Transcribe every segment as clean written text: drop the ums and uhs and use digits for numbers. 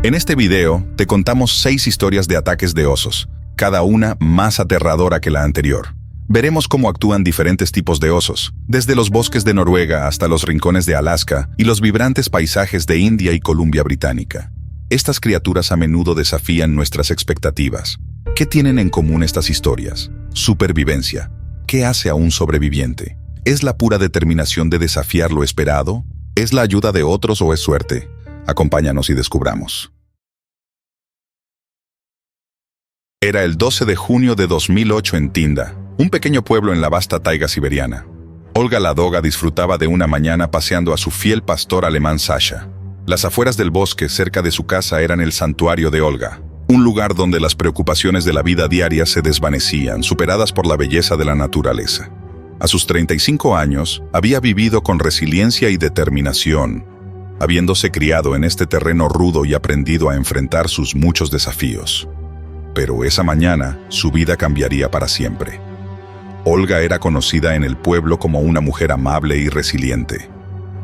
En este video te contamos 6 historias de ataques de osos, cada una más aterradora que la anterior. Veremos cómo actúan diferentes tipos de osos, desde los bosques de Noruega hasta los rincones de Alaska y los vibrantes paisajes de India y Columbia Británica. Estas criaturas a menudo desafían nuestras expectativas. ¿Qué tienen en común estas historias? Supervivencia. ¿Qué hace a un sobreviviente? ¿Es la pura determinación de desafiar lo esperado? ¿Es la ayuda de otros o es suerte? Acompáñanos y descubramos. Era el 12 de junio de 2008 en Tinda, un pequeño pueblo en la vasta taiga siberiana. Olga la doga disfrutaba de una mañana paseando a su fiel pastor alemán Sasha. Las afueras del bosque cerca de su casa eran el santuario de Olga, un lugar donde las preocupaciones de la vida diaria se desvanecían, superadas por la belleza de la naturaleza. A sus 35 años, había vivido con resiliencia y determinación, habiéndose criado en este terreno rudo y aprendido a enfrentar sus muchos desafíos. Pero esa mañana, su vida cambiaría para siempre. Olga era conocida en el pueblo como una mujer amable y resiliente.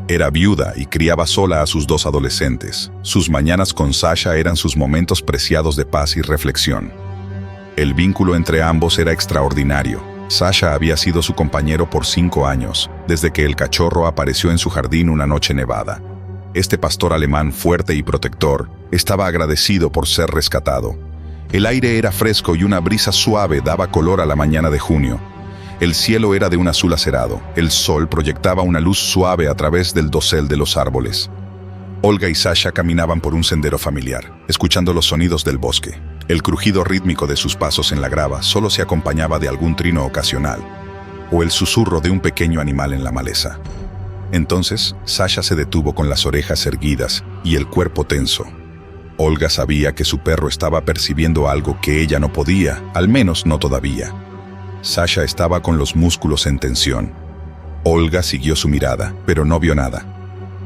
Era viuda y criaba sola a sus 2 adolescentes. Sus mañanas con Sasha eran sus momentos preciados de paz y reflexión. El vínculo entre ambos era extraordinario. Sasha había sido su compañero por 5 años, desde que el cachorro apareció en su jardín una noche nevada. Este pastor alemán fuerte y protector estaba agradecido por ser rescatado. El aire era fresco y una brisa suave daba color a la mañana de junio. El cielo era de un azul acerado. El sol proyectaba una luz suave a través del dosel de los árboles. Olga y Sasha caminaban por un sendero familiar, escuchando los sonidos del bosque. El crujido rítmico de sus pasos en la grava solo se acompañaba de algún trino ocasional, o el susurro de un pequeño animal en la maleza. Entonces, Sasha se detuvo con las orejas erguidas y el cuerpo tenso. Olga sabía que su perro estaba percibiendo algo que ella no podía, al menos no todavía. Sasha estaba con los músculos en tensión. Olga siguió su mirada, pero no vio nada.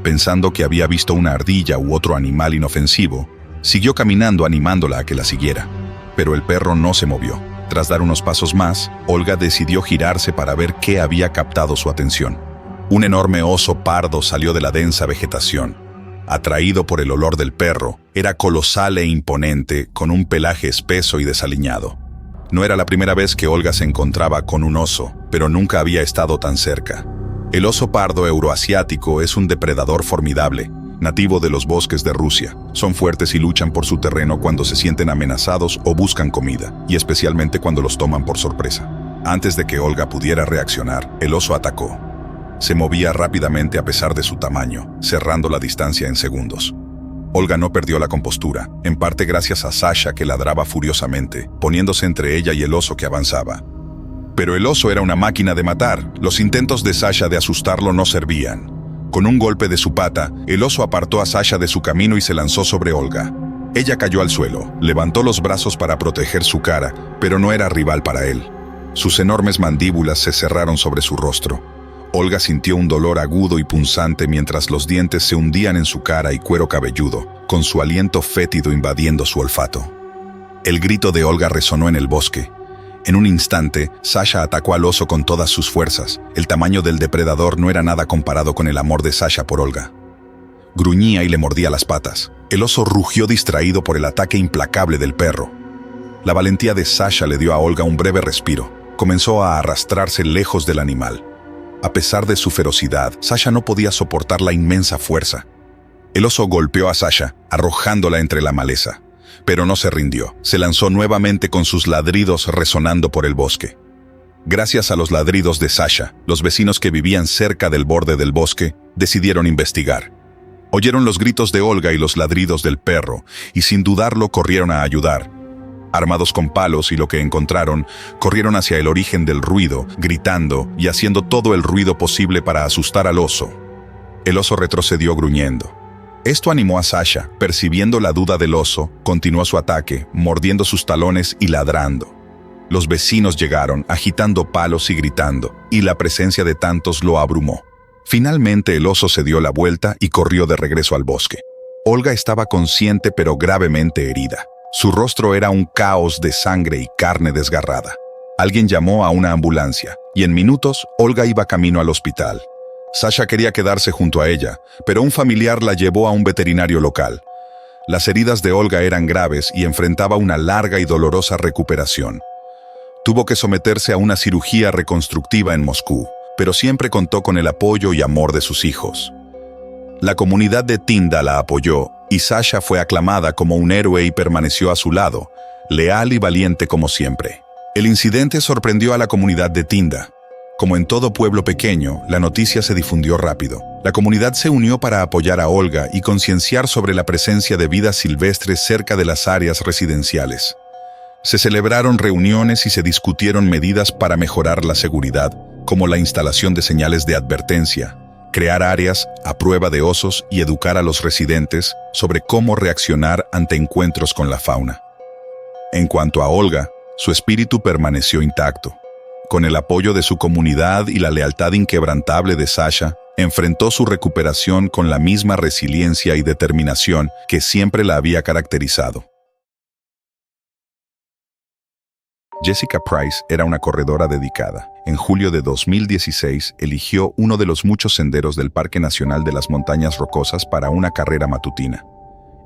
Pensando que había visto una ardilla u otro animal inofensivo, siguió caminando animándola a que la siguiera. Pero el perro no se movió. Tras dar unos pasos más, Olga decidió girarse para ver qué había captado su atención. Un enorme oso pardo salió de la densa vegetación. Atraído por el olor del perro, era colosal e imponente, con un pelaje espeso y desaliñado. No era la primera vez que Olga se encontraba con un oso, pero nunca había estado tan cerca. El oso pardo euroasiático es un depredador formidable, nativo de los bosques de Rusia. Son fuertes y luchan por su terreno cuando se sienten amenazados o buscan comida, y especialmente cuando los toman por sorpresa. Antes de que Olga pudiera reaccionar, el oso atacó. Se movía rápidamente a pesar de su tamaño, cerrando la distancia en segundos. Olga no perdió la compostura, en parte gracias a Sasha que ladraba furiosamente, poniéndose entre ella y el oso que avanzaba. Pero el oso era una máquina de matar. Los intentos de Sasha de asustarlo no servían. Con un golpe de su pata, el oso apartó a Sasha de su camino y se lanzó sobre Olga. Ella cayó al suelo, levantó los brazos para proteger su cara, pero no era rival para él. Sus enormes mandíbulas se cerraron sobre su rostro. Olga sintió un dolor agudo y punzante mientras los dientes se hundían en su cara y cuero cabelludo, con su aliento fétido invadiendo su olfato. El grito de Olga resonó en el bosque. En un instante, Sasha atacó al oso con todas sus fuerzas. El tamaño del depredador no era nada comparado con el amor de Sasha por Olga. Gruñía y le mordía las patas. El oso rugió distraído por el ataque implacable del perro. La valentía de Sasha le dio a Olga un breve respiro. Comenzó a arrastrarse lejos del animal. A pesar de su ferocidad, Sasha no podía soportar la inmensa fuerza. El oso golpeó a Sasha, arrojándola entre la maleza. Pero no se rindió. Se lanzó nuevamente con sus ladridos resonando por el bosque. Gracias a los ladridos de Sasha, los vecinos que vivían cerca del borde del bosque decidieron investigar. Oyeron los gritos de Olga y los ladridos del perro, y sin dudarlo corrieron a ayudar. Armados con palos y lo que encontraron, corrieron hacia el origen del ruido, gritando y haciendo todo el ruido posible para asustar al oso. El oso retrocedió gruñendo. Esto animó a Sasha. Percibiendo la duda del oso, continuó su ataque, mordiendo sus talones y ladrando. Los vecinos llegaron, agitando palos y gritando, y la presencia de tantos lo abrumó. Finalmente el oso se dio la vuelta y corrió de regreso al bosque. Olga estaba consciente pero gravemente herida. Su rostro era un caos de sangre y carne desgarrada. Alguien llamó a una ambulancia, y en minutos Olga iba camino al hospital. Sasha quería quedarse junto a ella, pero un familiar la llevó a un veterinario local. Las heridas de Olga eran graves y enfrentaba una larga y dolorosa recuperación. Tuvo que someterse a una cirugía reconstructiva en Moscú, pero siempre contó con el apoyo y amor de sus hijos. La comunidad de Tinda la apoyó y Sasha fue aclamada como un héroe y permaneció a su lado, leal y valiente como siempre. El incidente sorprendió a la comunidad de Tinda. Como en todo pueblo pequeño, la noticia se difundió rápido. La comunidad se unió para apoyar a Olga y concienciar sobre la presencia de vida silvestre cerca de las áreas residenciales. Se celebraron reuniones y se discutieron medidas para mejorar la seguridad, como la instalación de señales de advertencia, crear áreas a prueba de osos y educar a los residentes sobre cómo reaccionar ante encuentros con la fauna. En cuanto a Olga, su espíritu permaneció intacto. Con el apoyo de su comunidad y la lealtad inquebrantable de Sasha, enfrentó su recuperación con la misma resiliencia y determinación que siempre la había caracterizado. Jessica Price era una corredora dedicada. En julio de 2016 eligió uno de los muchos senderos del Parque Nacional de las Montañas Rocosas para una carrera matutina.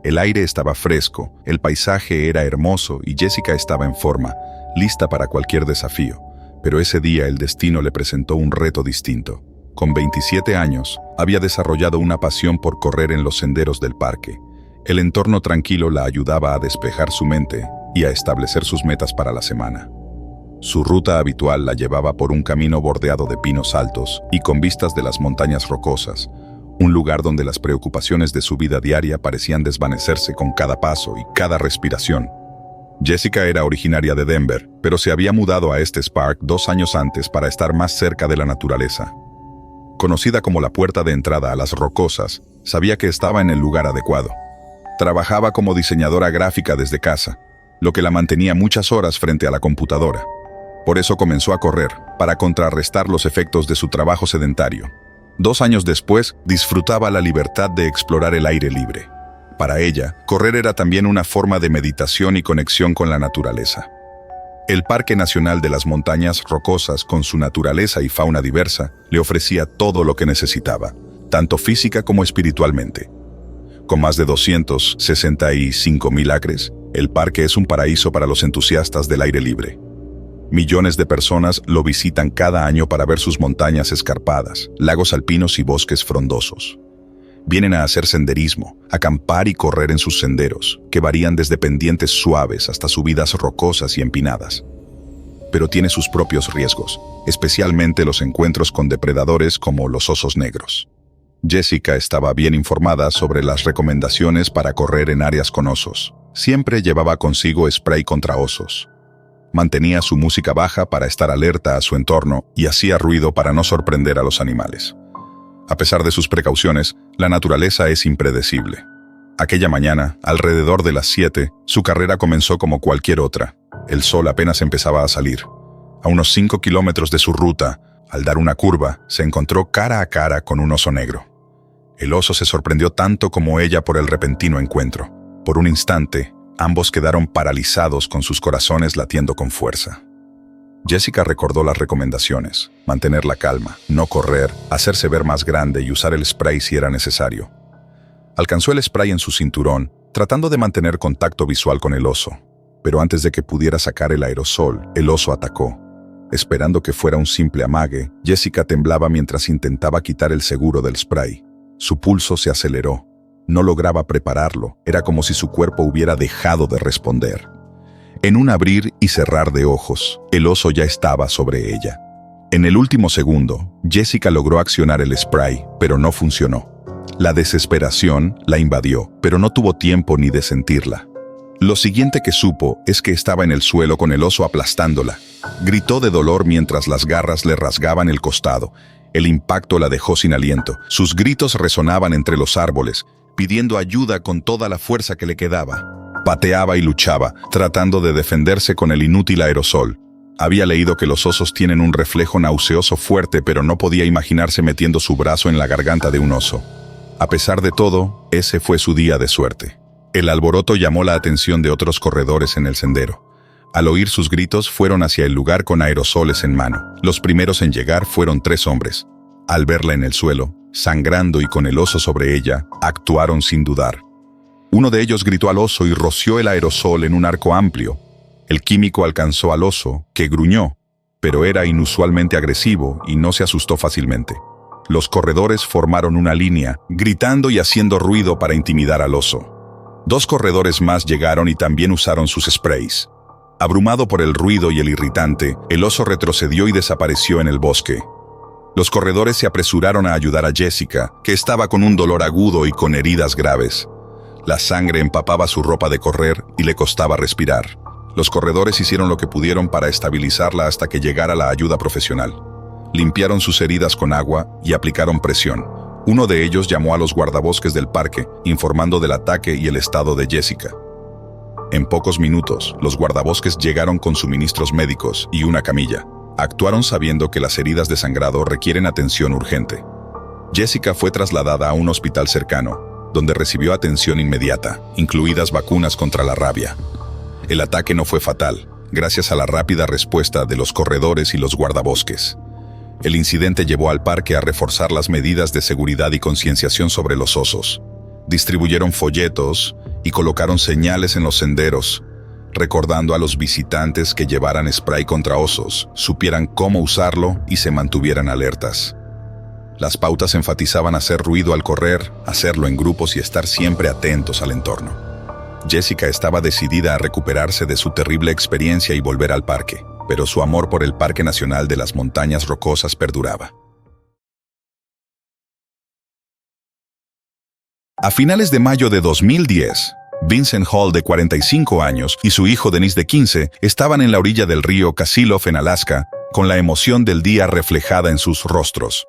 El aire estaba fresco, el paisaje era hermoso y Jessica estaba en forma, lista para cualquier desafío. Pero ese día el destino le presentó un reto distinto. Con 27 años, había desarrollado una pasión por correr en los senderos del parque. El entorno tranquilo la ayudaba a despejar su mente y a establecer sus metas para la semana. Su ruta habitual la llevaba por un camino bordeado de pinos altos y con vistas de las montañas rocosas, un lugar donde las preocupaciones de su vida diaria parecían desvanecerse con cada paso y cada respiración. Jessica era originaria de Denver, pero se había mudado a este Spark 2 años antes para estar más cerca de la naturaleza. Conocida como la puerta de entrada a las rocosas, sabía que estaba en el lugar adecuado. Trabajaba como diseñadora gráfica desde casa, lo que la mantenía muchas horas frente a la computadora. Por eso comenzó a correr, para contrarrestar los efectos de su trabajo sedentario. 2 años después, disfrutaba la libertad de explorar el aire libre. Para ella, correr era también una forma de meditación y conexión con la naturaleza. El Parque Nacional de las Montañas Rocosas, con su naturaleza y fauna diversa, le ofrecía todo lo que necesitaba, tanto física como espiritualmente. Con más de 265,000 acres, el parque es un paraíso para los entusiastas del aire libre. Millones de personas lo visitan cada año para ver sus montañas escarpadas, lagos alpinos y bosques frondosos. Vienen a hacer senderismo, acampar y correr en sus senderos, que varían desde pendientes suaves hasta subidas rocosas y empinadas. Pero tiene sus propios riesgos, especialmente los encuentros con depredadores como los osos negros. Jessica estaba bien informada sobre las recomendaciones para correr en áreas con osos. Siempre llevaba consigo spray contra osos. Mantenía su música baja para estar alerta a su entorno y hacía ruido para no sorprender a los animales. A pesar de sus precauciones, la naturaleza es impredecible. Aquella mañana, alrededor de las 7, su carrera comenzó como cualquier otra. El sol apenas empezaba a salir. A unos 5 kilómetros de su ruta, al dar una curva, se encontró cara a cara con un oso negro. El oso se sorprendió tanto como ella por el repentino encuentro. Por un instante, ambos quedaron paralizados con sus corazones latiendo con fuerza. Jessica recordó las recomendaciones: mantener la calma, no correr, hacerse ver más grande y usar el spray si era necesario. Alcanzó el spray en su cinturón, tratando de mantener contacto visual con el oso. Pero antes de que pudiera sacar el aerosol, el oso atacó. Esperando que fuera un simple amague, Jessica temblaba mientras intentaba quitar el seguro del spray. Su pulso se aceleró. No lograba prepararlo, era como si su cuerpo hubiera dejado de responder. En un abrir y cerrar de ojos, el oso ya estaba sobre ella. En el último segundo, Jessica logró accionar el spray, pero no funcionó. La desesperación la invadió, pero no tuvo tiempo ni de sentirla. Lo siguiente que supo es que estaba en el suelo con el oso aplastándola. Gritó de dolor mientras las garras le rasgaban el costado. El impacto la dejó sin aliento. Sus gritos resonaban entre los árboles, pidiendo ayuda con toda la fuerza que le quedaba. Pateaba y luchaba, tratando de defenderse con el inútil aerosol. Había leído que los osos tienen un reflejo nauseoso fuerte, pero no podía imaginarse metiendo su brazo en la garganta de un oso. A pesar de todo, ese fue su día de suerte. El alboroto llamó la atención de otros corredores en el sendero. Al oír sus gritos, fueron hacia el lugar con aerosoles en mano. Los primeros en llegar fueron 3 hombres. Al verla en el suelo, sangrando y con el oso sobre ella, actuaron sin dudar. Uno de ellos gritó al oso y roció el aerosol en un arco amplio. El químico alcanzó al oso, que gruñó, pero era inusualmente agresivo y no se asustó fácilmente. Los corredores formaron una línea, gritando y haciendo ruido para intimidar al oso. 2 corredores más llegaron y también usaron sus sprays. Abrumado por el ruido y el irritante, el oso retrocedió y desapareció en el bosque. Los corredores se apresuraron a ayudar a Jessica, que estaba con un dolor agudo y con heridas graves. La sangre empapaba su ropa de correr y le costaba respirar. Los corredores hicieron lo que pudieron para estabilizarla hasta que llegara la ayuda profesional. Limpiaron sus heridas con agua y aplicaron presión. Uno de ellos llamó a los guardabosques del parque, informando del ataque y el estado de Jessica. En pocos minutos, los guardabosques llegaron con suministros médicos y una camilla. Actuaron sabiendo que las heridas de sangrado requieren atención urgente. Jessica fue trasladada a un hospital cercano, donde recibió atención inmediata, incluidas vacunas contra la rabia. El ataque no fue fatal, gracias a la rápida respuesta de los corredores y los guardabosques. El incidente llevó al parque a reforzar las medidas de seguridad y concienciación sobre los osos. Distribuyeron folletos y colocaron señales en los senderos, recordando a los visitantes que llevaran spray contra osos, supieran cómo usarlo y se mantuvieran alertas. Las pautas enfatizaban hacer ruido al correr, hacerlo en grupos y estar siempre atentos al entorno. Jessica estaba decidida a recuperarse de su terrible experiencia y volver al parque, pero su amor por el Parque Nacional de las Montañas Rocosas perduraba. A finales de mayo de 2010, Vincent Hall, de 45 años, y su hijo Dennis, de 15, estaban en la orilla del río Kasilof en Alaska, con la emoción del día reflejada en sus rostros.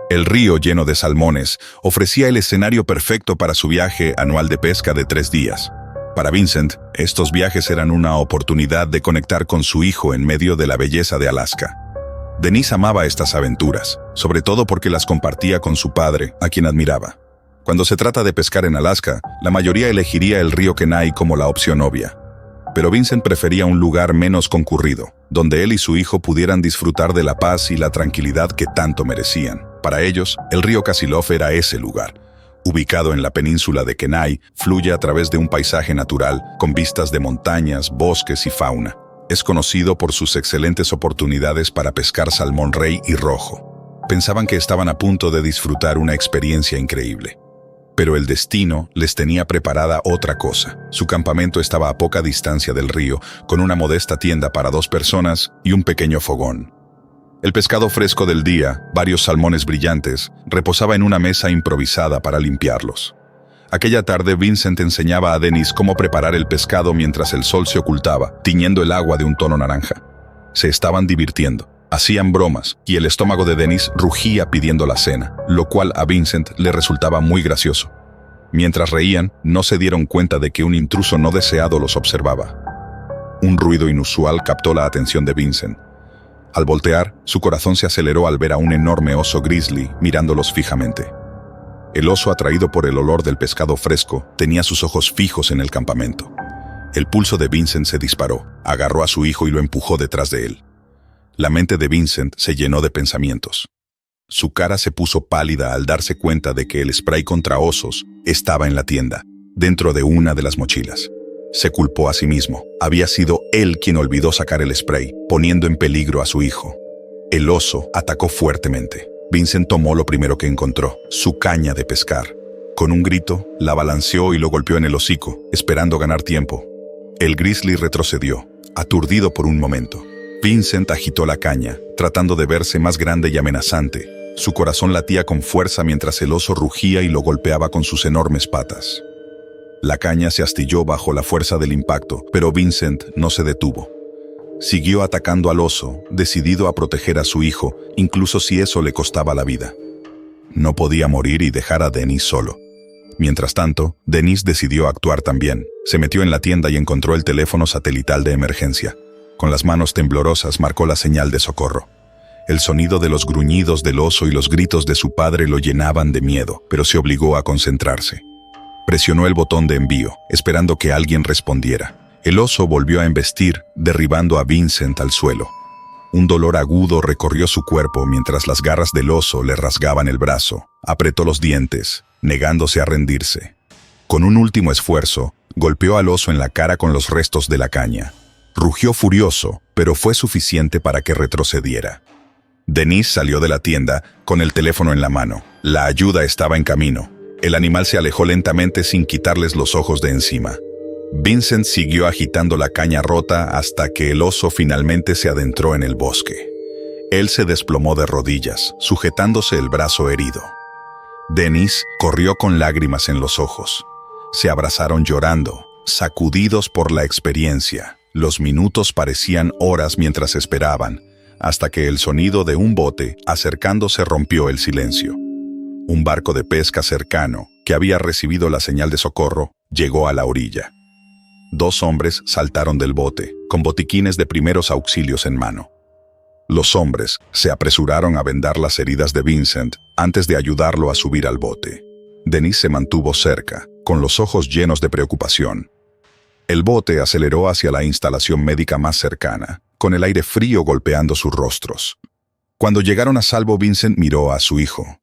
El río, lleno de salmones, ofrecía el escenario perfecto para su viaje anual de pesca de 3 días. Para Vincent, estos viajes eran una oportunidad de conectar con su hijo en medio de la belleza de Alaska. Dennis amaba estas aventuras, sobre todo porque las compartía con su padre, a quien admiraba. Cuando se trata de pescar en Alaska, la mayoría elegiría el río Kenai como la opción obvia. Pero Vincent prefería un lugar menos concurrido, donde él y su hijo pudieran disfrutar de la paz y la tranquilidad que tanto merecían. Para ellos, el río Kasilof era ese lugar. Ubicado en la península de Kenai, fluye a través de un paisaje natural, con vistas de montañas, bosques y fauna. Es conocido por sus excelentes oportunidades para pescar salmón rey y rojo. Pensaban que estaban a punto de disfrutar una experiencia increíble. Pero el destino les tenía preparada otra cosa. Su campamento estaba a poca distancia del río, con una modesta tienda para 2 personas y un pequeño fogón. El pescado fresco del día, varios salmones brillantes, reposaba en una mesa improvisada para limpiarlos. Aquella tarde Vincent enseñaba a Dennis cómo preparar el pescado mientras el sol se ocultaba, tiñendo el agua de un tono naranja. Se estaban divirtiendo, hacían bromas, y el estómago de Dennis rugía pidiendo la cena, lo cual a Vincent le resultaba muy gracioso. Mientras reían, no se dieron cuenta de que un intruso no deseado los observaba. Un ruido inusual captó la atención de Vincent. Al voltear, su corazón se aceleró al ver a un enorme oso grizzly mirándolos fijamente. El oso, atraído por el olor del pescado fresco, tenía sus ojos fijos en el campamento. El pulso de Vincent se disparó, agarró a su hijo y lo empujó detrás de él. La mente de Vincent se llenó de pensamientos. Su cara se puso pálida al darse cuenta de que el spray contra osos estaba en la tienda, dentro de una de las mochilas. Se culpó a sí mismo. Había sido él quien olvidó sacar el spray, poniendo en peligro a su hijo. El oso atacó fuertemente. Vincent tomó lo primero que encontró, su caña de pescar. Con un grito, la balanceó y lo golpeó en el hocico, esperando ganar tiempo. El grizzly retrocedió, aturdido por un momento. Vincent agitó la caña, tratando de verse más grande y amenazante. Su corazón latía con fuerza mientras el oso rugía y lo golpeaba con sus enormes patas. La caña se astilló bajo la fuerza del impacto, pero Vincent no se detuvo. Siguió atacando al oso, decidido a proteger a su hijo, incluso si eso le costaba la vida. No podía morir y dejar a Dennis solo. Mientras tanto, Dennis decidió actuar también. Se metió en la tienda y encontró el teléfono satelital de emergencia. Con las manos temblorosas marcó la señal de socorro. El sonido de los gruñidos del oso y los gritos de su padre lo llenaban de miedo, pero se obligó a concentrarse. Presionó el botón de envío, esperando que alguien respondiera. El oso volvió a embestir, derribando a Vincent al suelo. Un dolor agudo recorrió su cuerpo mientras las garras del oso le rasgaban el brazo. Apretó los dientes, negándose a rendirse. Con un último esfuerzo, golpeó al oso en la cara con los restos de la caña. Rugió furioso, pero fue suficiente para que retrocediera. Denise salió de la tienda con el teléfono en la mano. La ayuda estaba en camino. El animal se alejó lentamente sin quitarles los ojos de encima. Vincent siguió agitando la caña rota hasta que el oso finalmente se adentró en el bosque. Él se desplomó de rodillas, sujetándose el brazo herido. Denise corrió con lágrimas en los ojos. Se abrazaron llorando, sacudidos por la experiencia. Los minutos parecían horas mientras esperaban, hasta que el sonido de un bote acercándose rompió el silencio. Un barco de pesca cercano, que había recibido la señal de socorro, llegó a la orilla. 2 hombres saltaron del bote, con botiquines de primeros auxilios en mano. Los hombres se apresuraron a vendar las heridas de Vincent antes de ayudarlo a subir al bote. Denise se mantuvo cerca, con los ojos llenos de preocupación. El bote aceleró hacia la instalación médica más cercana, con el aire frío golpeando sus rostros. Cuando llegaron a salvo, Vincent miró a su hijo,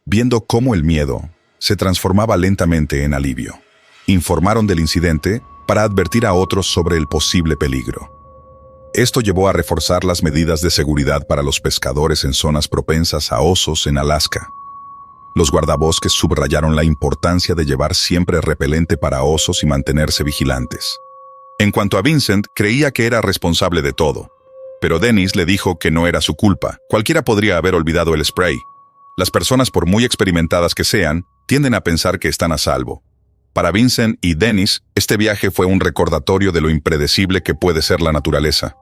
viendo cómo el miedo se transformaba lentamente en alivio. Informaron del incidente para advertir a otros sobre el posible peligro. Esto llevó a reforzar las medidas de seguridad para los pescadores en zonas propensas a osos en Alaska. Los guardabosques subrayaron la importancia de llevar siempre repelente para osos y mantenerse vigilantes. En cuanto a Vincent, creía que era responsable de todo, pero Denise le dijo que no era su culpa. Cualquiera podría haber olvidado el spray. Las personas, por muy experimentadas que sean, tienden a pensar que están a salvo. Para Vincent y Denise, este viaje fue un recordatorio de lo impredecible que puede ser la naturaleza.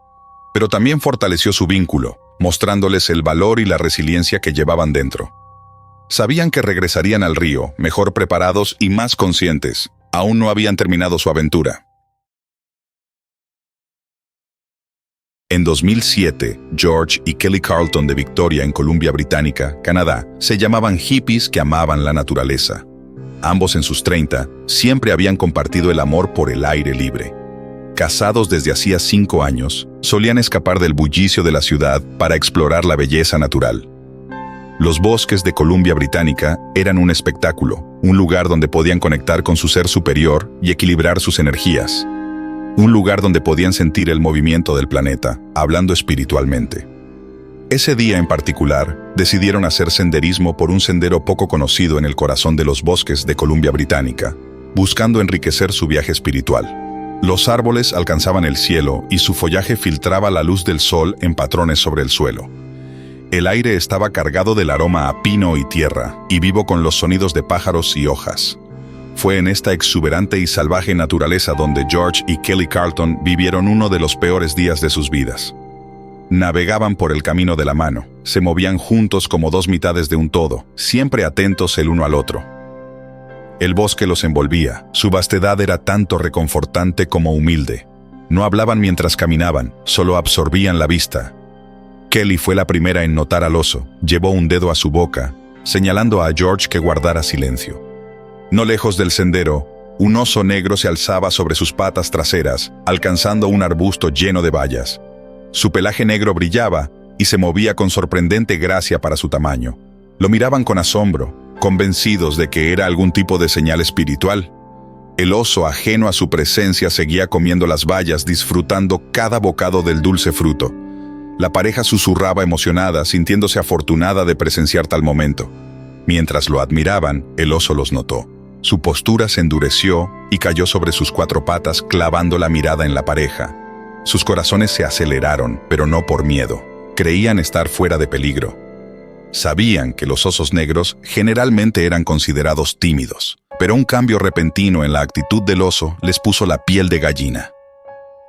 Pero también fortaleció su vínculo, mostrándoles el valor y la resiliencia que llevaban dentro. Sabían que regresarían al río, mejor preparados y más conscientes. Aún no habían terminado su aventura. En 2007, George y Kelly Carlton de Victoria, en Columbia Británica, Canadá, se llamaban hippies que amaban la naturaleza. Ambos en sus 30, siempre habían compartido el amor por el aire libre. Casados desde hacía 5 años, solían escapar del bullicio de la ciudad para explorar la belleza natural. Los bosques de Columbia Británica eran un espectáculo, un lugar donde podían conectar con su ser superior y equilibrar sus energías. Un lugar donde podían sentir el movimiento del planeta, hablando espiritualmente. Ese día en particular, decidieron hacer senderismo por un sendero poco conocido en el corazón de los bosques de Columbia Británica, buscando enriquecer su viaje espiritual. Los árboles alcanzaban el cielo y su follaje filtraba la luz del sol en patrones sobre el suelo. El aire estaba cargado del aroma a pino y tierra, y vivo con los sonidos de pájaros y hojas. Fue en esta exuberante y salvaje naturaleza donde George y Kelly Carlton vivieron uno de los peores días de sus vidas. Navegaban por el camino de la mano, se movían juntos como 2 mitades de un todo, siempre atentos el uno al otro. El bosque los envolvía, su vastedad era tanto reconfortante como humilde. No hablaban mientras caminaban, solo absorbían la vista. Kelly fue la primera en notar al oso, llevó un dedo a su boca, señalando a George que guardara silencio. No lejos del sendero, un oso negro se alzaba sobre sus patas traseras, alcanzando un arbusto lleno de bayas. Su pelaje negro brillaba y se movía con sorprendente gracia para su tamaño. Lo miraban con asombro, convencidos de que era algún tipo de señal espiritual. El oso, ajeno a su presencia, seguía comiendo las bayas, disfrutando cada bocado del dulce fruto. La pareja susurraba emocionada, sintiéndose afortunada de presenciar tal momento. Mientras lo admiraban, el oso los notó. Su postura se endureció y cayó sobre sus 4 patas, clavando la mirada en la pareja. Sus corazones se aceleraron, pero no por miedo. Creían estar fuera de peligro. Sabían que los osos negros generalmente eran considerados tímidos, pero un cambio repentino en la actitud del oso les puso la piel de gallina.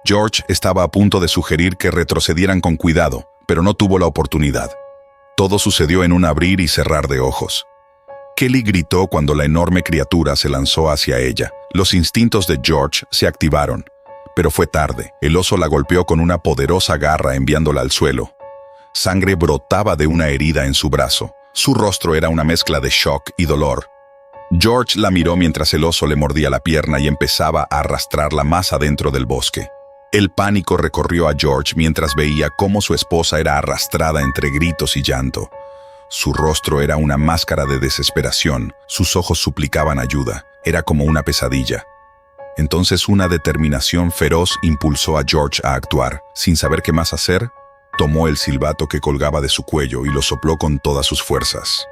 George estaba a punto de sugerir que retrocedieran con cuidado, pero no tuvo la oportunidad. Todo sucedió en un abrir y cerrar de ojos. Kelly gritó cuando la enorme criatura se lanzó hacia ella. Los instintos de George se activaron, pero fue tarde. El oso la golpeó con una poderosa garra, enviándola al suelo. Sangre brotaba de una herida en su brazo. Su rostro era una mezcla de shock y dolor. George la miró mientras el oso le mordía la pierna y empezaba a arrastrarla más adentro del bosque. El pánico recorrió a George mientras veía cómo su esposa era arrastrada entre gritos y llanto. Su rostro era una máscara de desesperación, sus ojos suplicaban ayuda, era como una pesadilla. Entonces una determinación feroz impulsó a George a actuar. Sin saber qué más hacer, tomó el silbato que colgaba de su cuello y lo sopló con todas sus fuerzas.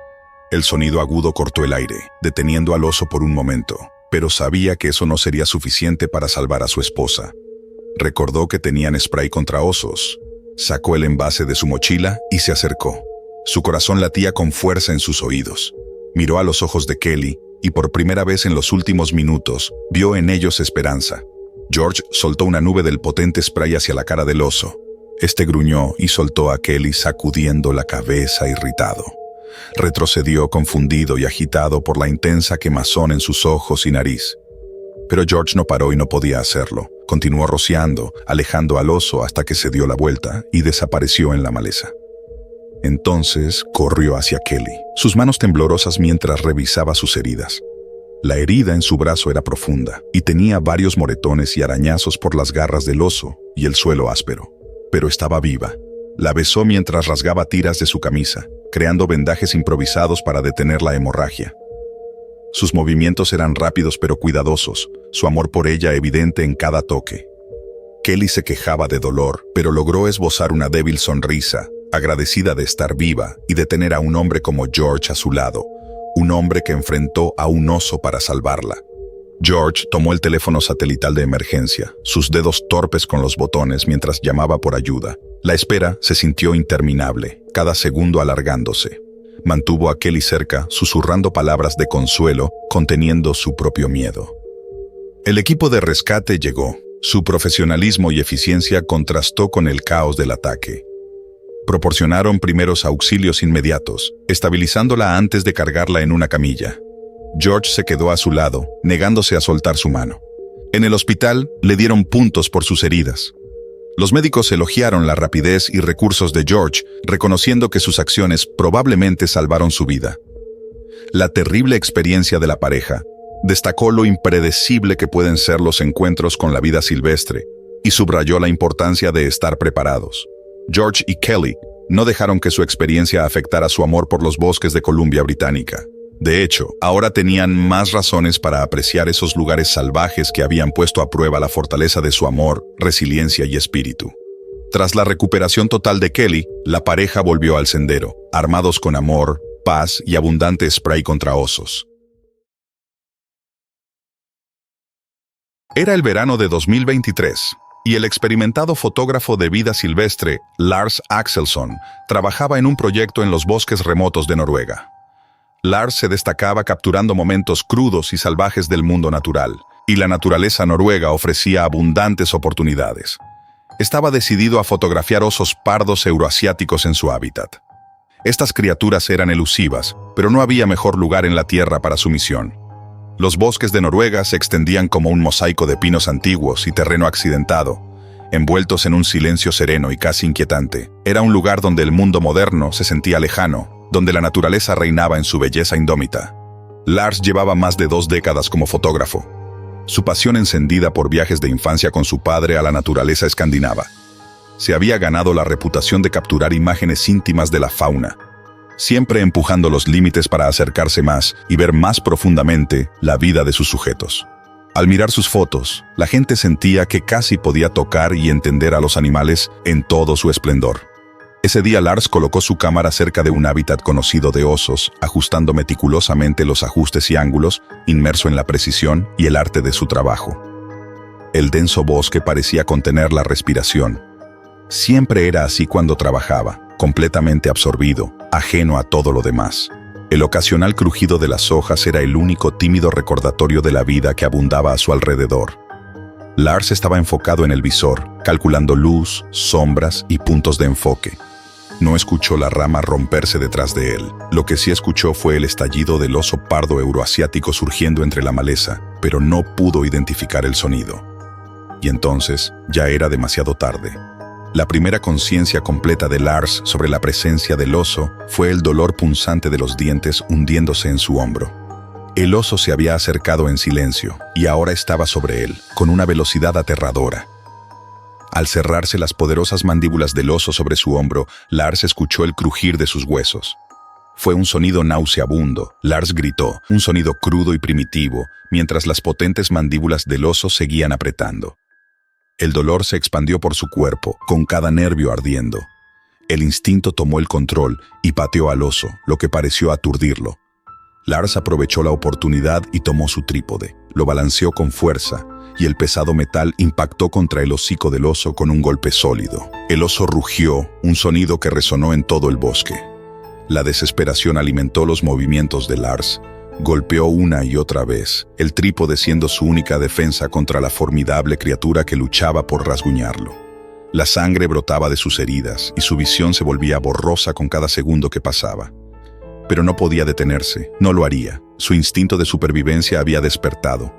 El sonido agudo cortó el aire, deteniendo al oso por un momento, pero sabía que eso no sería suficiente para salvar a su esposa. Recordó que tenían spray contra osos. Sacó el envase de su mochila y se acercó. Su corazón latía con fuerza en sus oídos. Miró a los ojos de Kelly y por primera vez en los últimos minutos vio en ellos esperanza. George soltó una nube del potente spray hacia la cara del oso. Este gruñó y soltó a Kelly sacudiendo la cabeza irritado. Retrocedió confundido y agitado por la intensa quemazón en sus ojos y nariz. Pero George no paró y no podía hacerlo. Continuó rociando, alejando al oso hasta que se dio la vuelta y desapareció en la maleza. Entonces corrió hacia Kelly, sus manos temblorosas mientras revisaba sus heridas. La herida en su brazo era profunda y tenía varios moretones y arañazos por las garras del oso y el suelo áspero. Pero estaba viva. La besó mientras rasgaba tiras de su camisa, creando vendajes improvisados para detener la hemorragia. Sus movimientos eran rápidos pero cuidadosos, su amor por ella evidente en cada toque. Kelly se quejaba de dolor, pero logró esbozar una débil sonrisa, agradecida de estar viva y de tener a un hombre como George a su lado, un hombre que enfrentó a un oso para salvarla. George tomó el teléfono satelital de emergencia, sus dedos torpes con los botones mientras llamaba por ayuda. La espera se sintió interminable, cada segundo alargándose. Mantuvo a Kelly cerca, susurrando palabras de consuelo, conteniendo su propio miedo. El equipo de rescate llegó. Su profesionalismo y eficiencia contrastó con el caos del ataque. Proporcionaron primeros auxilios inmediatos, estabilizándola antes de cargarla en una camilla. George se quedó a su lado, negándose a soltar su mano. En el hospital le dieron puntos por sus heridas. Los médicos elogiaron la rapidez y recursos de George, reconociendo que sus acciones probablemente salvaron su vida. La terrible experiencia de la pareja destacó lo impredecible que pueden ser los encuentros con la vida silvestre y subrayó la importancia de estar preparados. George y Kelly no dejaron que su experiencia afectara su amor por los bosques de Columbia Británica. De hecho, ahora tenían más razones para apreciar esos lugares salvajes que habían puesto a prueba la fortaleza de su amor, resiliencia y espíritu. Tras la recuperación total de Kelly, la pareja volvió al sendero, armados con amor, paz y abundante spray contra osos. Era el verano de 2023, y el experimentado fotógrafo de vida silvestre, Lars Axelsson, trabajaba en un proyecto en los bosques remotos de Noruega. Lars se destacaba capturando momentos crudos y salvajes del mundo natural, y la naturaleza noruega ofrecía abundantes oportunidades. Estaba decidido a fotografiar osos pardos euroasiáticos en su hábitat. Estas criaturas eran elusivas, pero no había mejor lugar en la tierra para su misión. Los bosques de Noruega se extendían como un mosaico de pinos antiguos y terreno accidentado, envueltos en un silencio sereno y casi inquietante. Era un lugar donde el mundo moderno se sentía lejano, donde la naturaleza reinaba en su belleza indómita. Lars llevaba más de 2 décadas como fotógrafo. Su pasión encendida por viajes de infancia con su padre a la naturaleza escandinava. Se había ganado la reputación de capturar imágenes íntimas de la fauna, siempre empujando los límites para acercarse más y ver más profundamente la vida de sus sujetos. Al mirar sus fotos, la gente sentía que casi podía tocar y entender a los animales en todo su esplendor. Ese día Lars colocó su cámara cerca de un hábitat conocido de osos, ajustando meticulosamente los ajustes y ángulos, inmerso en la precisión y el arte de su trabajo. El denso bosque parecía contener la respiración. Siempre era así cuando trabajaba, completamente absorbido, ajeno a todo lo demás. El ocasional crujido de las hojas era el único tímido recordatorio de la vida que abundaba a su alrededor. Lars estaba enfocado en el visor, calculando luz, sombras y puntos de enfoque. No escuchó la rama romperse detrás de él. Lo que sí escuchó fue el estallido del oso pardo euroasiático surgiendo entre la maleza, pero no pudo identificar el sonido. Y entonces, ya era demasiado tarde. La primera conciencia completa de Lars sobre la presencia del oso fue el dolor punzante de los dientes hundiéndose en su hombro. El oso se había acercado en silencio y ahora estaba sobre él, con una velocidad aterradora. Al cerrarse las poderosas mandíbulas del oso sobre su hombro, Lars escuchó el crujir de sus huesos. Fue un sonido nauseabundo. Lars gritó, un sonido crudo y primitivo, mientras las potentes mandíbulas del oso seguían apretando. El dolor se expandió por su cuerpo, con cada nervio ardiendo. El instinto tomó el control y pateó al oso, lo que pareció aturdirlo. Lars aprovechó la oportunidad y tomó su trípode. Lo balanceó con fuerza, y el pesado metal impactó contra el hocico del oso con un golpe sólido. El oso rugió, un sonido que resonó en todo el bosque. La desesperación alimentó los movimientos de Lars. Golpeó una y otra vez, el trípode siendo su única defensa contra la formidable criatura que luchaba por rasguñarlo. La sangre brotaba de sus heridas y su visión se volvía borrosa con cada segundo que pasaba. Pero no podía detenerse, no lo haría. Su instinto de supervivencia había despertado.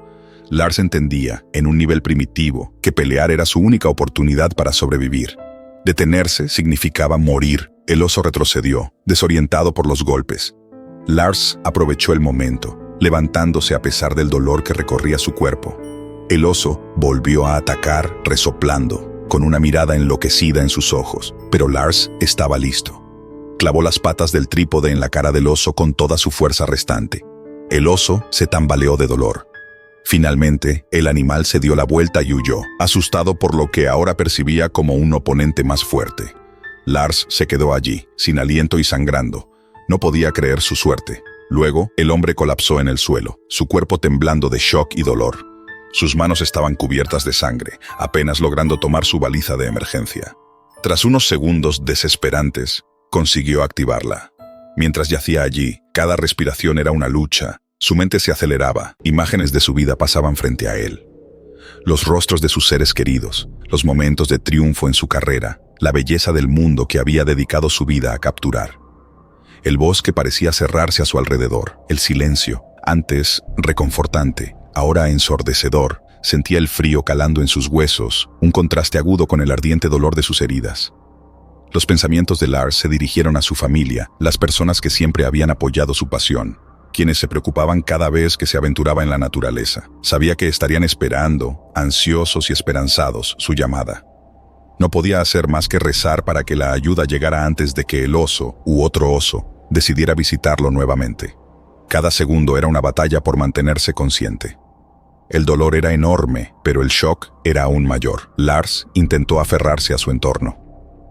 Lars entendía, en un nivel primitivo, que pelear era su única oportunidad para sobrevivir. Detenerse significaba morir. El oso retrocedió, desorientado por los golpes. Lars aprovechó el momento, levantándose a pesar del dolor que recorría su cuerpo. El oso volvió a atacar, resoplando, con una mirada enloquecida en sus ojos, pero Lars estaba listo. Clavó las patas del trípode en la cara del oso con toda su fuerza restante. El oso se tambaleó de dolor. Finalmente, el animal se dio la vuelta y huyó, asustado por lo que ahora percibía como un oponente más fuerte. Lars se quedó allí, sin aliento y sangrando. No podía creer su suerte. Luego, el hombre colapsó en el suelo, su cuerpo temblando de shock y dolor. Sus manos estaban cubiertas de sangre, apenas logrando tomar su baliza de emergencia. Tras unos segundos desesperantes, consiguió activarla. Mientras yacía allí, cada respiración era una lucha. Su mente se aceleraba, imágenes de su vida pasaban frente a él. Los rostros de sus seres queridos, los momentos de triunfo en su carrera, la belleza del mundo que había dedicado su vida a capturar. El bosque parecía cerrarse a su alrededor. El silencio, antes reconfortante, ahora ensordecedor, sentía el frío calando en sus huesos, un contraste agudo con el ardiente dolor de sus heridas. Los pensamientos de Lars se dirigieron a su familia, las personas que siempre habían apoyado su pasión, quienes se preocupaban cada vez que se aventuraba en la naturaleza. Sabía que estarían esperando, ansiosos y esperanzados, su llamada. No podía hacer más que rezar para que la ayuda llegara antes de que el oso, u otro oso, decidiera visitarlo nuevamente. Cada segundo era una batalla por mantenerse consciente. El dolor era enorme, pero el shock era aún mayor. Lars intentó aferrarse a su entorno.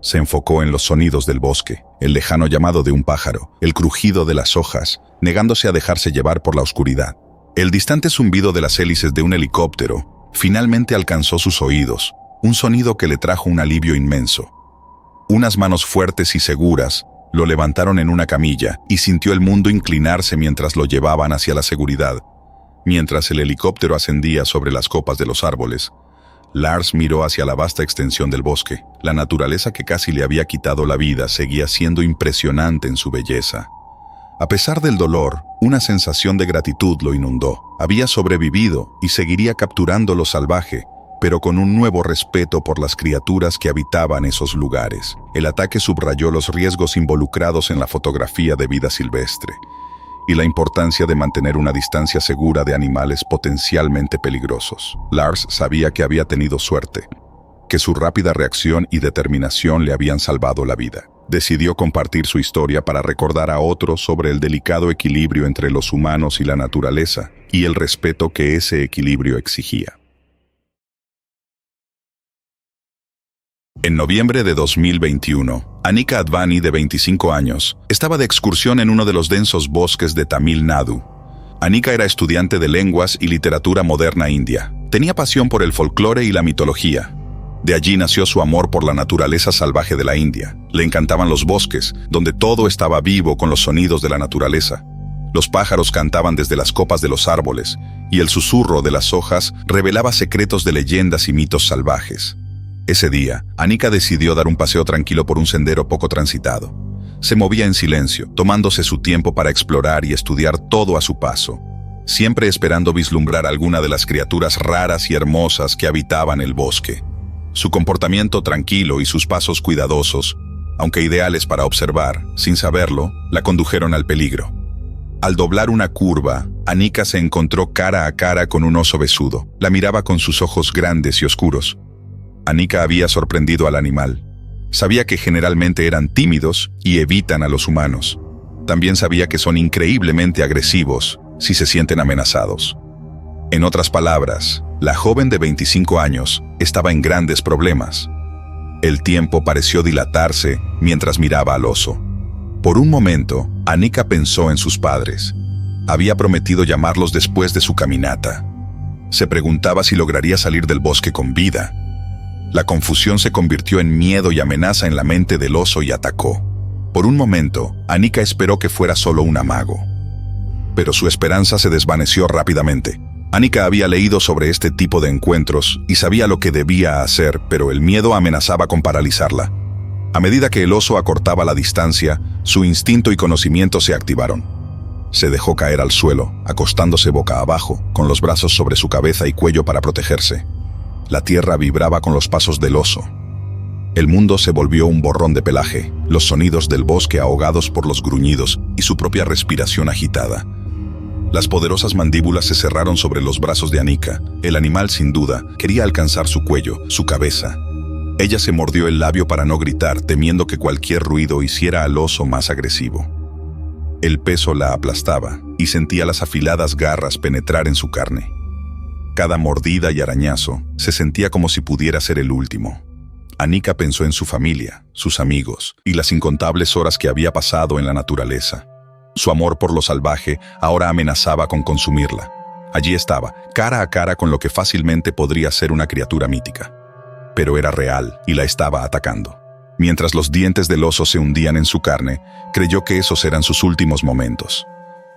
Se enfocó en los sonidos del bosque, el lejano llamado de un pájaro, el crujido de las hojas, negándose a dejarse llevar por la oscuridad. El distante zumbido de las hélices de un helicóptero finalmente alcanzó sus oídos, un sonido que le trajo un alivio inmenso. Unas manos fuertes y seguras lo levantaron en una camilla y sintió el mundo inclinarse mientras lo llevaban hacia la seguridad. Mientras el helicóptero ascendía sobre las copas de los árboles, Lars miró hacia la vasta extensión del bosque. La naturaleza que casi le había quitado la vida seguía siendo impresionante en su belleza. A pesar del dolor, una sensación de gratitud lo inundó. Había sobrevivido y seguiría capturando lo salvaje, pero con un nuevo respeto por las criaturas que habitaban esos lugares. El ataque subrayó los riesgos involucrados en la fotografía de vida silvestre y la importancia de mantener una distancia segura de animales potencialmente peligrosos. Lars sabía que había tenido suerte, que su rápida reacción y determinación le habían salvado la vida. Decidió compartir su historia para recordar a otros sobre el delicado equilibrio entre los humanos y la naturaleza, y el respeto que ese equilibrio exigía. En noviembre de 2021, Anika Advani, de 25 años, estaba de excursión en uno de los densos bosques de Tamil Nadu. Anika era estudiante de lenguas y literatura moderna india. Tenía pasión por el folclore y la mitología. De allí nació su amor por la naturaleza salvaje de la India. Le encantaban los bosques, donde todo estaba vivo con los sonidos de la naturaleza. Los pájaros cantaban desde las copas de los árboles, y el susurro de las hojas revelaba secretos de leyendas y mitos salvajes. Ese día, Anika decidió dar un paseo tranquilo por un sendero poco transitado. Se movía en silencio, tomándose su tiempo para explorar y estudiar todo a su paso, siempre esperando vislumbrar alguna de las criaturas raras y hermosas que habitaban el bosque. Su comportamiento tranquilo y sus pasos cuidadosos, aunque ideales para observar, sin saberlo, la condujeron al peligro. Al doblar una curva, Anika se encontró cara a cara con un oso besudo. La miraba con sus ojos grandes y oscuros. Anika había sorprendido al animal. Sabía que generalmente eran tímidos y evitan a los humanos. También sabía que son increíblemente agresivos si se sienten amenazados. En otras palabras, la joven de 25 años estaba en grandes problemas. El tiempo pareció dilatarse mientras miraba al oso. Por un momento, Anika pensó en sus padres. Había prometido llamarlos después de su caminata. Se preguntaba si lograría salir del bosque con vida. La confusión se convirtió en miedo y amenaza en la mente del oso y atacó. Por un momento, Anika esperó que fuera solo un amago. Pero su esperanza se desvaneció rápidamente. Anika había leído sobre este tipo de encuentros y sabía lo que debía hacer, pero el miedo amenazaba con paralizarla. A medida que el oso acortaba la distancia, su instinto y conocimiento se activaron. Se dejó caer al suelo, acostándose boca abajo, con los brazos sobre su cabeza y cuello para protegerse. La tierra vibraba con los pasos del oso. El mundo se volvió un borrón de pelaje, los sonidos del bosque ahogados por los gruñidos y su propia respiración agitada. Las poderosas mandíbulas se cerraron sobre los brazos de Anika. El animal, sin duda, quería alcanzar su cuello, su cabeza. Ella se mordió el labio para no gritar, temiendo que cualquier ruido hiciera al oso más agresivo. El peso la aplastaba y sentía las afiladas garras penetrar en su carne. Cada mordida y arañazo se sentía como si pudiera ser el último. Anika pensó en su familia, sus amigos y las incontables horas que había pasado en la naturaleza. Su amor por lo salvaje ahora amenazaba con consumirla. Allí estaba, cara a cara con lo que fácilmente podría ser una criatura mítica. Pero era real y la estaba atacando. Mientras los dientes del oso se hundían en su carne, creyó que esos eran sus últimos momentos.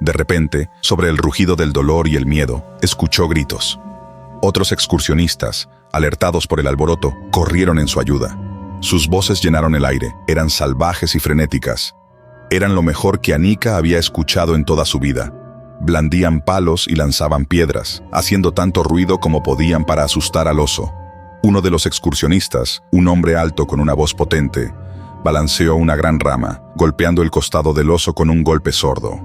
De repente, sobre el rugido del dolor y el miedo, escuchó gritos. Otros excursionistas, alertados por el alboroto, corrieron en su ayuda. Sus voces llenaron el aire, eran salvajes y frenéticas. Eran lo mejor que Anika había escuchado en toda su vida. Blandían palos y lanzaban piedras, haciendo tanto ruido como podían para asustar al oso. Uno de los excursionistas, un hombre alto con una voz potente, balanceó una gran rama, golpeando el costado del oso con un golpe sordo.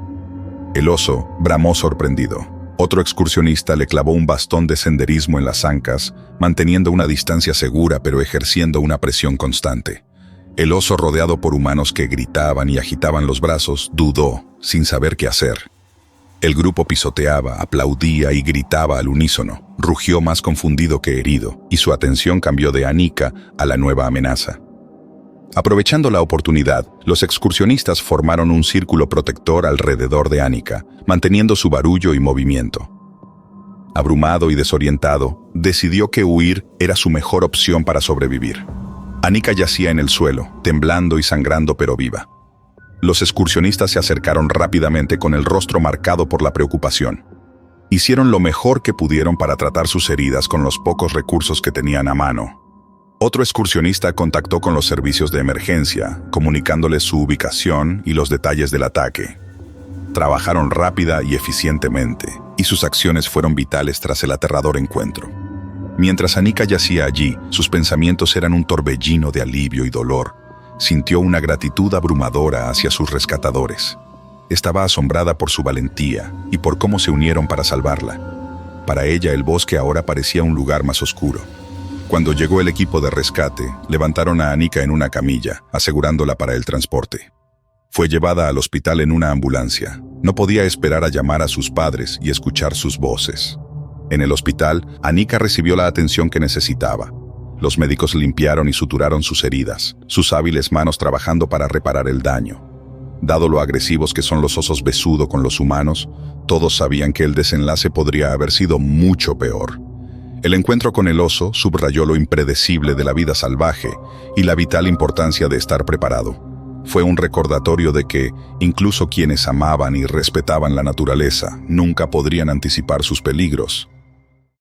El oso bramó sorprendido. Otro excursionista le clavó un bastón de senderismo en las ancas, manteniendo una distancia segura pero ejerciendo una presión constante. El oso, rodeado por humanos que gritaban y agitaban los brazos, dudó, sin saber qué hacer. El grupo pisoteaba, aplaudía y gritaba al unísono. Rugió más confundido que herido, y su atención cambió de Anika a la nueva amenaza. Aprovechando la oportunidad, los excursionistas formaron un círculo protector alrededor de Anika, manteniendo su barullo y movimiento. Abrumado y desorientado, decidió que huir era su mejor opción para sobrevivir. Anika yacía en el suelo, temblando y sangrando pero viva. Los excursionistas se acercaron rápidamente con el rostro marcado por la preocupación. Hicieron lo mejor que pudieron para tratar sus heridas con los pocos recursos que tenían a mano. Otro excursionista contactó con los servicios de emergencia, comunicándoles su ubicación y los detalles del ataque. Trabajaron rápida y eficientemente, y sus acciones fueron vitales tras el aterrador encuentro. Mientras Anika yacía allí, sus pensamientos eran un torbellino de alivio y dolor. Sintió una gratitud abrumadora hacia sus rescatadores. Estaba asombrada por su valentía y por cómo se unieron para salvarla. Para ella, el bosque ahora parecía un lugar más oscuro. Cuando llegó el equipo de rescate, levantaron a Anika en una camilla, asegurándola para el transporte. Fue llevada al hospital en una ambulancia. No podía esperar a llamar a sus padres y escuchar sus voces. En el hospital, Anika recibió la atención que necesitaba. Los médicos limpiaron y suturaron sus heridas, sus hábiles manos trabajando para reparar el daño. Dado lo agresivos que son los osos besudo con los humanos, todos sabían que el desenlace podría haber sido mucho peor. El encuentro con el oso subrayó lo impredecible de la vida salvaje y la vital importancia de estar preparado. Fue un recordatorio de que, incluso quienes amaban y respetaban la naturaleza, nunca podrían anticipar sus peligros.